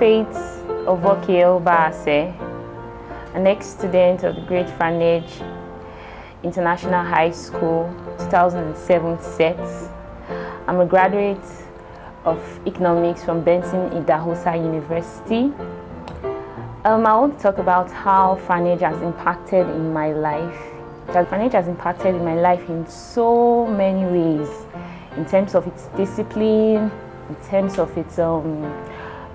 Faith of Oghobaghase, an ex-student of the great Franej International High School 2007 set. I'm a graduate of economics from Benson Idahosa University. I want to talk about how Franej has impacted in my life. Franej has impacted in my life in so many ways, in terms of its discipline, in terms of its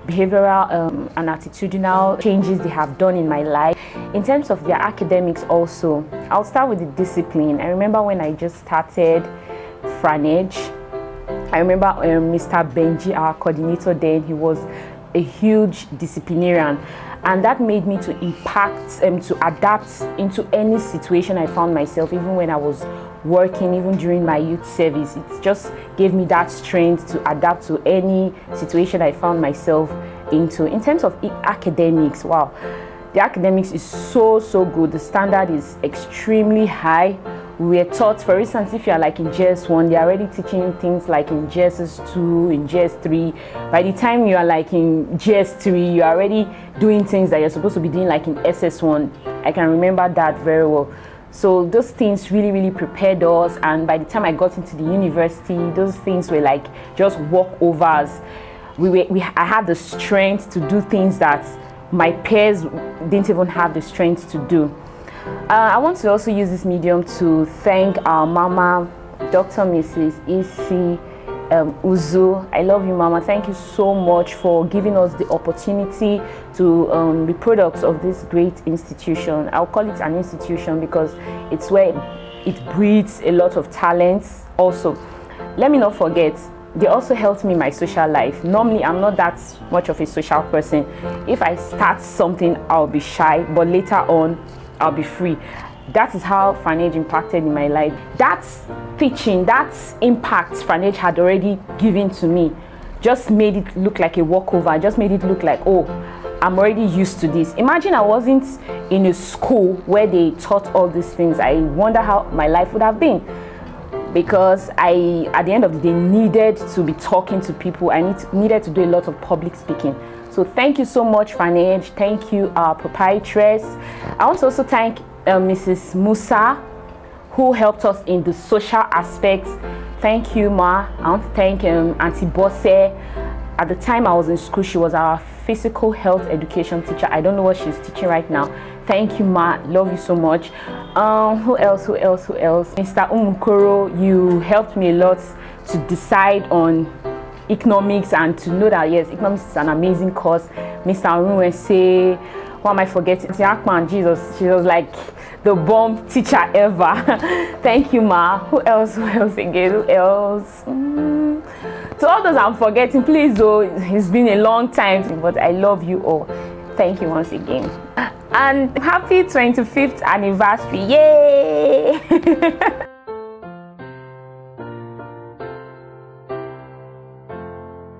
behavioral and attitudinal changes they have done in my life. In terms of their academics also, I'll start with the discipline. I remember when I just started Franej, I remember Mr. Benji, our coordinator then, he was a huge disciplinarian, and that made me to impact and to adapt into any situation I found myself, even when I was working, even during my youth service. It just gave me that strength to adapt to any situation I found myself into. In terms of academics, wow, the academics is so good. The standard is extremely high. We are taught, for instance, if you are like in JS1, they are already teaching things like in JS2, in JS3. By the time you are like in JS3, you are already doing things that you're supposed to be doing like in SS1. I can remember that very well. So those things really prepared us, and by the time I got into the university, those things were like just walkovers. I had the strength to do things that my peers didn't even have the strength to do. I want to also use this medium to thank our mama, Dr. Mrs. E.C. Uzu. I love you, mama. Thank you so much for giving us the opportunity to be products of this great institution. I'll call it an institution because it's where it breeds a lot of talents. Also, let me not forget, they also helped me in my social life. Normally, I'm not that much of a social person. If I start something, I'll be shy, but later on, I'll be free. That is how Franej impacted in my life. That teaching, that impact Franej had already given to me, just made it look like a walkover. Just made it look like, oh, I'm already used to this. Imagine I wasn't in a school where they taught all these things. I wonder how my life would have been, because I, at the end of the day, needed to be talking to people. I needed to do a lot of public speaking. So thank you so much, Franej. Thank you, our proprietress. I want to also thank Mrs. Musa, who helped us in the social aspects. Thank you, ma. I want to thank Auntie Bosse. At the time I was in school, she was our physical health education teacher. I don't know what she's teaching right now. Thank you, ma. Love you so much. Who else? Mr. Umukoro, you helped me a lot to decide on economics and to know that yes, economics is an amazing course. Mr. Arunwe say, what am I forgetting? Akman, Jesus, she was like the bomb teacher ever. Thank you, ma. Who else again? Who else? To all those I'm forgetting, please though, it's been a long time, but I love you all. Thank you once again. And happy 25th anniversary. Yay!